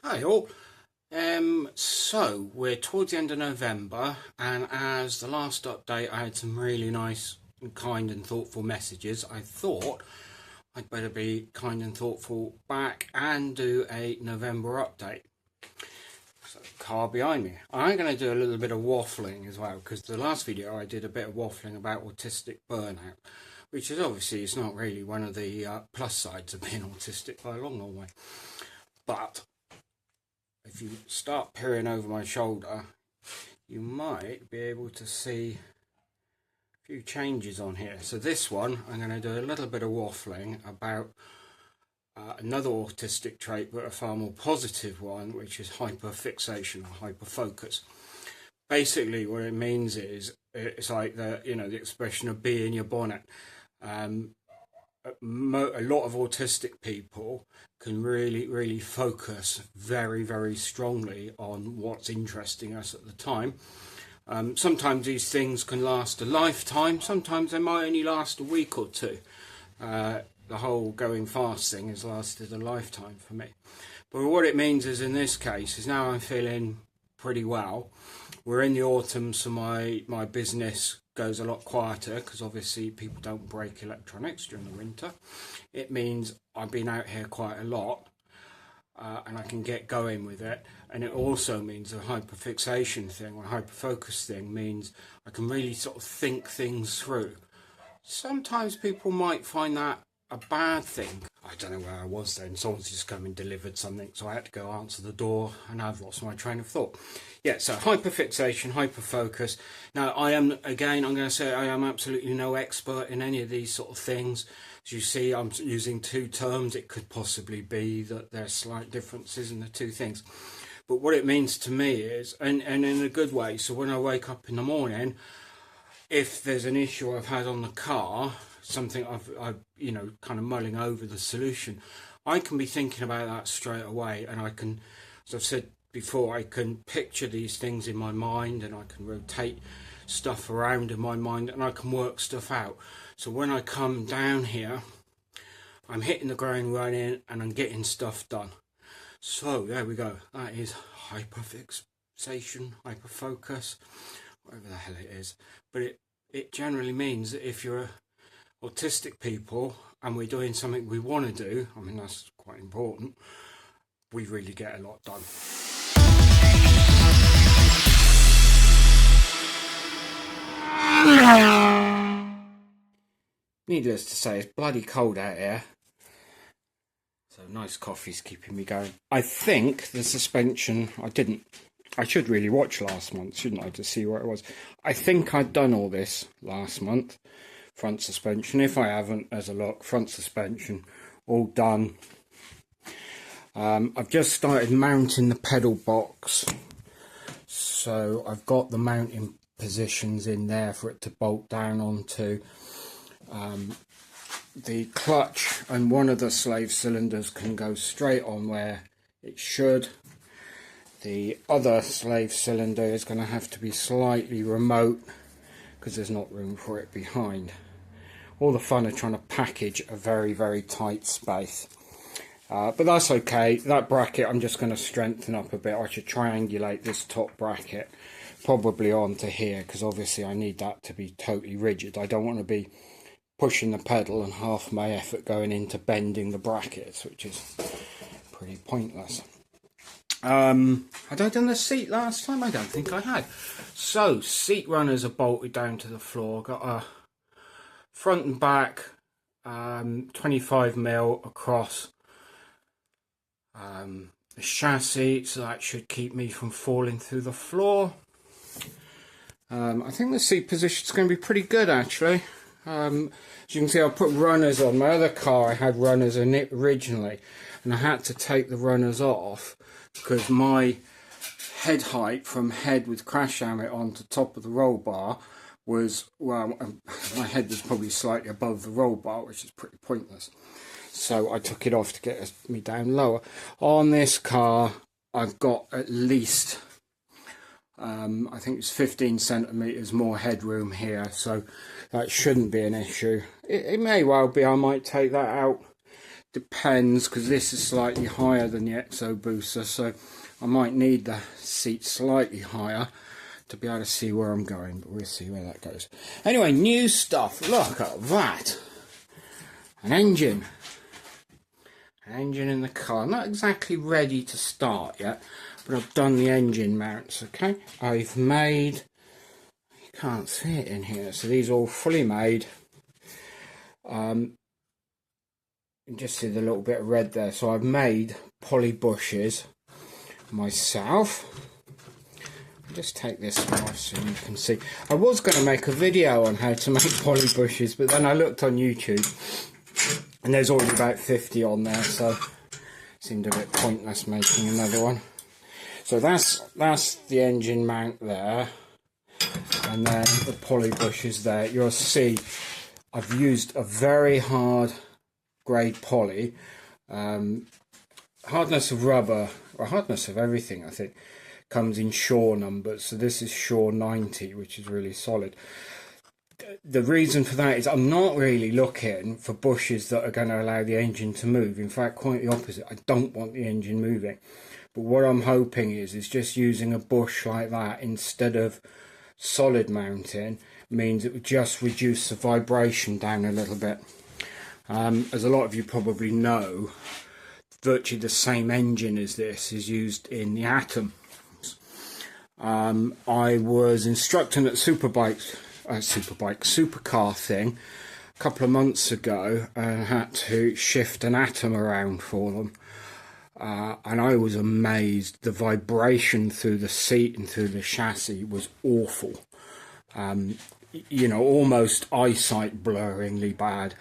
Hi all. So we're towards the end of November, and as the last update I had some really nice and kind and thoughtful messages, I thought I'd better be kind and thoughtful back and do a November update. So car behind me. I'm going to do a little bit of waffling as well, because the last video I did a bit of waffling about autistic burnout, which is obviously it's not really one of the plus sides of being autistic by a long, long way. But if you start peering over my shoulder, you might be able to see a few changes on here. So this one, I'm going to do a little bit of waffling about another autistic trait, but a far more positive one, which is hyperfixation or hyperfocus. Basically, what it means is it's like the expression of bee in your bonnet. A lot of autistic people can really focus very strongly on what's interesting us at the time. Sometimes these things can last a lifetime, sometimes they might only last a week or two. The whole going fast thing has lasted a lifetime for me. But what it means is, in this case, is now I'm feeling pretty well. We're in the autumn, so my business goes a lot quieter because obviously people don't break electronics during the winter. It means I've been out here quite a lot and I can get going with it. And it also means the hyperfixation thing or hyperfocus thing means I can really sort of think things through. Sometimes people might find that a bad thing. I don't know where I was then. Someone's just come and delivered something, so I had to go answer the door and I've lost my train of thought. Yeah, so hyperfixation, hyperfocus. Now, I'm going to say I am absolutely no expert in any of these sort of things. As you see, I'm using two terms. It could possibly be that there's slight differences in the two things. But what it means to me is, and in a good way, so when I wake up in the morning, if there's an issue I've had on the car, something I've kind of mulling over the solution, I can be thinking about that straight away, and I can, as I've said before, I can picture these things in my mind, and I can rotate stuff around in my mind, and I can work stuff out. So when I come down here, I'm hitting the ground running and I'm getting stuff done. So there we go. That is hyperfixation, hyperfocus, whatever the hell it is. But it generally means that if you're autistic people and we're doing something we want to do, I mean that's quite important, we really get a lot done. Needless to say, it's bloody cold out here, so nice coffee's keeping me going. I think the suspension, I should really watch last month, shouldn't I, to see where it was. I think I'd done all this last month. Front suspension, if I haven't, as a look, front suspension, all done. I've just started mounting the pedal box, so I've got the mounting positions in there for it to bolt down onto. The clutch and one of the slave cylinders can go straight on where it should. The other slave cylinder is going to have to be slightly remote because there's not room for it behind. All the fun of trying to package a very tight space. But that's okay. That bracket I'm just going to strengthen up a bit. I should triangulate this top bracket probably onto here, because obviously I need that to be totally rigid. I don't want to be pushing the pedal and half my effort going into bending the brackets, which is pretty pointless. Had I done the seat last time? I don't think I had. So, seat runners are bolted down to the floor. Got a front and back 25mm across the chassis, so that should keep me from falling through the floor. I think the seat position is going to be pretty good, actually. As you can see, I put runners on. My other car I had runners in it originally, and I had to take the runners off because my head height from head with crash helmet on to top of the roll bar was, well, my head was probably slightly above the roll bar, which is pretty pointless. So I took it off to get me down lower. On this car, I've got at least, I think it's 15 centimetres more headroom here, so that shouldn't be an issue. It may well be I might take that out depends, because this is slightly higher than the Exo Booster, so I might need the seat slightly higher to be able to see where I'm going, but we'll see where that goes. Anyway, new stuff. Look at that. An engine. An engine in the car. Not exactly ready to start yet, but I've done the engine mounts, okay? I've made, you can't see it in here, so these are all fully made. You can just see the little bit of red there. So I've made poly bushes myself. I'll just take this one off so you can see. I was going to make a video on how to make poly bushes, but then I looked on YouTube and there's already about 50 on there, so it seemed a bit pointless making another one. So that's the engine mount there, and then the poly bushes there. You'll see I've used a very hard grade poly. Hardness of rubber, or hardness of everything, I think, comes in Shaw numbers. So this is Shaw 90, which is really solid. The reason for that is I'm not really looking for bushes that are going to allow the engine to move. In fact, quite the opposite. I don't want the engine moving. But what I'm hoping is just using a bush like that instead of solid mounting means it would just reduce the vibration down a little bit. As a lot of you probably know, virtually the same engine as this is used in the Atom. I was instructing at supercar thing a couple of months ago, and had to shift an Atom around for them, and I was amazed. The vibration through the seat and through the chassis was awful. You know, almost eyesight blurringly bad.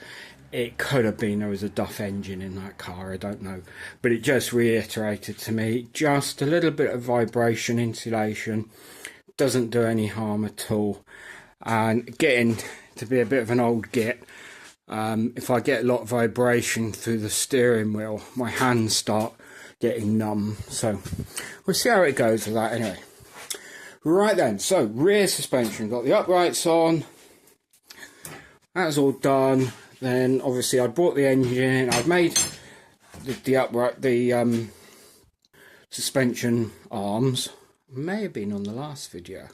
It could have been there was a Duff engine in that car, I don't know. But it just reiterated to me, just a little bit of vibration insulation doesn't do any harm at all. And getting to be a bit of an old git, if I get a lot of vibration through the steering wheel, my hands start getting numb. So we'll see how it goes with that anyway. Right then, so rear suspension, got the uprights on. That's all done. Then obviously I brought the engine in. I've made the suspension arms. May have been on the last video.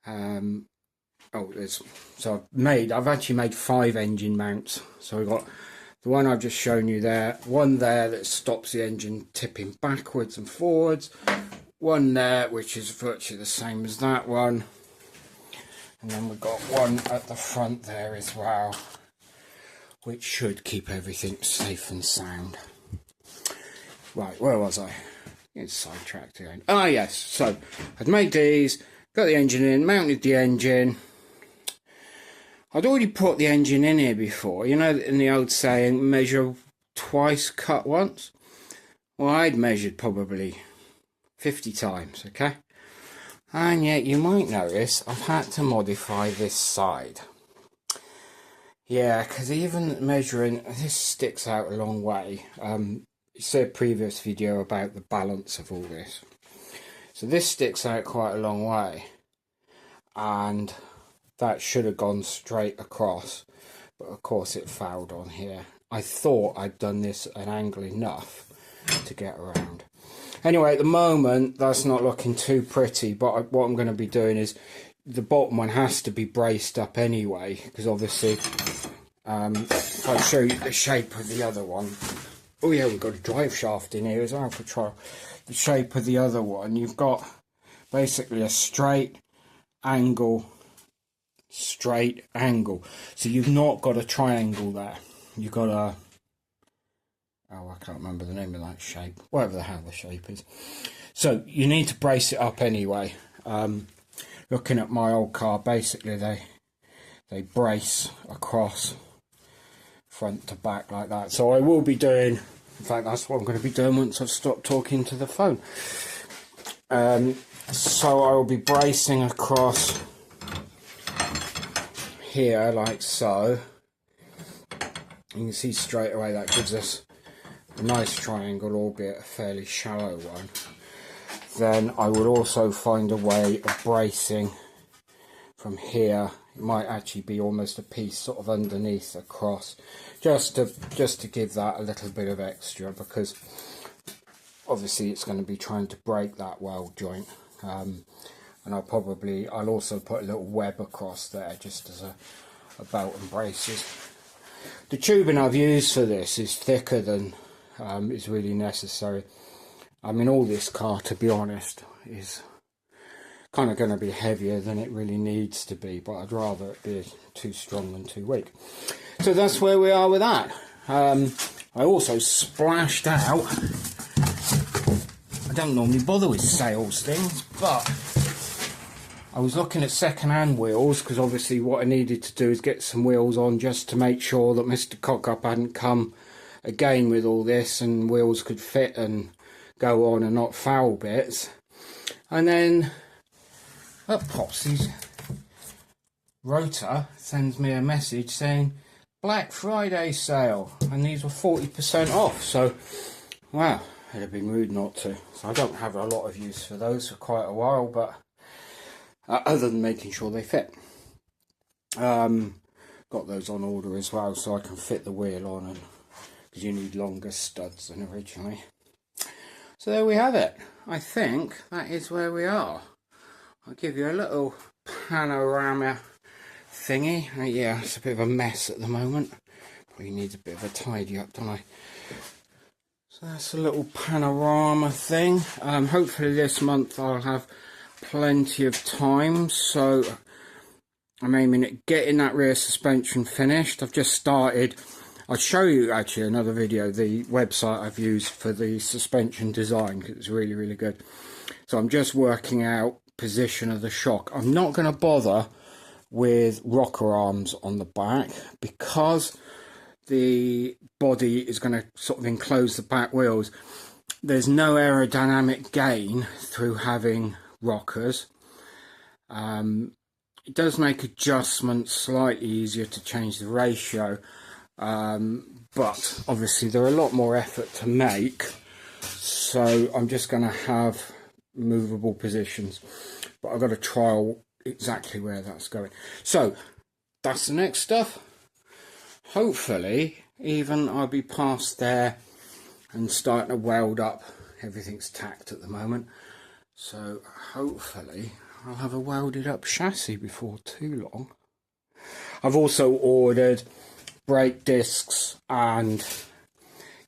I've actually made 5 engine mounts. So I've got the one I've just shown you there, one there that stops the engine tipping backwards and forwards, one there which is virtually the same as that one. And then we've got one at the front there as well, which should keep everything safe and sound. Right, where was I? It's sidetracked again. Ah, yes. So I'd made these, got the engine in, mounted the engine. I'd already put the engine in here before. You know, in the old saying, measure twice, cut once. Well, I'd measured probably 50 times, okay? And yet you might notice I've had to modify this side. Yeah, because even measuring, this sticks out a long way. You saw a previous video about the balance of all this. So this sticks out quite a long way. And that should have gone straight across. But of course it fouled on here. I thought I'd done this at an angle enough to get around. Anyway, at the moment, that's not looking too pretty, but what I'm going to be doing is the bottom one has to be braced up anyway, because obviously, if I show you the shape of the other one. Oh yeah, we've got a drive shaft in here as well for trial. The shape of the other one, you've got basically a straight angle. So you've not got a triangle there. You've got a... Oh, I can't remember the name of that shape. Whatever the hell the shape is. So you need to brace it up anyway. Looking at my old car, basically they brace across front to back like that. So I will be doing, in fact that's what I'm going to be doing once I've stopped talking to the phone. So I will be bracing across here like so. You can see straight away that gives us a nice triangle, albeit a fairly shallow one. Then I would also find a way of bracing from here might actually be almost a piece sort of underneath across, just to give that a little bit of extra, because obviously it's going to be trying to break that weld joint. And I'll also put a little web across there just as a belt and braces. The tubing I've used for this is thicker than is really necessary. I mean, all this car, to be honest, is kind of going to be heavier than it really needs to be, but I'd rather it be too strong than too weak. So that's where we are with that. I also splashed out, I don't normally bother with sales things, but I was looking at second-hand wheels, because obviously what I needed to do is get some wheels on just to make sure that Mr. Cockup hadn't come again with all this and wheels could fit and go on and not foul bits. And then up pops his rotor, sends me a message saying Black Friday sale, and these were 40% off. So wow, it'd have been rude not to. So I don't have a lot of use for those for quite a while, but other than making sure they fit. Got those on order as well, so I can fit the wheel on, and because you need longer studs than originally. So there we have it. I think that is where we are. I'll give you a little panorama thingy. Yeah, it's a bit of a mess at the moment. Probably needs a bit of a tidy up, don't I? So that's a little panorama thing. Hopefully this month I'll have plenty of time, so I'm aiming at getting that rear suspension finished. I've just started. I'll show you actually another video, the website I've used for the suspension design, because it's really, really good. So I'm just working out position of the shock. I'm not going to bother with rocker arms on the back, because the body is going to sort of enclose the back wheels. There's no aerodynamic gain through having rockers. It does make adjustments slightly easier to change the ratio, but obviously they're a lot more effort to make, so I'm just going to have movable positions, but I've got to trial exactly where that's going. So that's the next stuff. Hopefully even I'll be past there and starting to weld up. Everything's tacked at the moment, so hopefully I'll have a welded up chassis before too long. I've also ordered brake discs and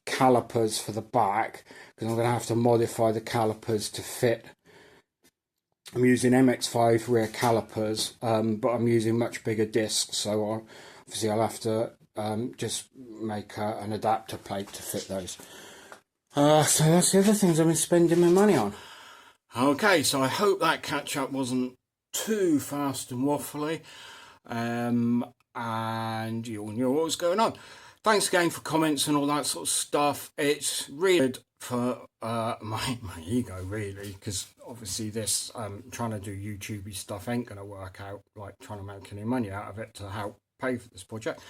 calipers for the back, because I'm going to have to modify the calipers to fit. I'm using MX5 rear calipers, but I'm using much bigger discs, so obviously I'll have to just make an adapter plate to fit those. So that's the other things I've been spending my money on. Okay, so I hope that catch up wasn't too fast and waffly, and you all knew what was going on. Thanks again for comments and all that sort of stuff. It's really good for my ego, really, because obviously this trying to do YouTubey stuff ain't going to work out, like trying to make any money out of it to help pay for this project.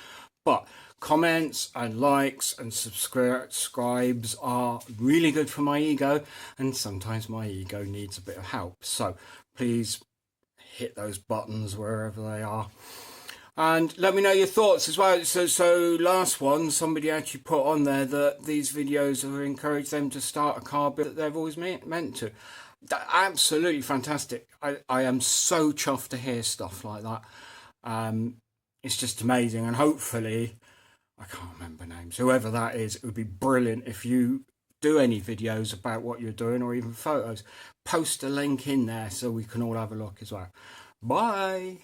But comments and likes and subscribes are really good for my ego, and sometimes my ego needs a bit of help. So please hit those buttons wherever they are. And let me know your thoughts as well. So last one, somebody actually put on there that these videos have encouraged them to start a car that they've always meant to. Absolutely fantastic. I am so chuffed to hear stuff like that. It's just amazing, and hopefully, I can't remember names, whoever that is, it would be brilliant if you do any videos about what you're doing, or even photos. Post a link in there so we can all have a look as well. Bye.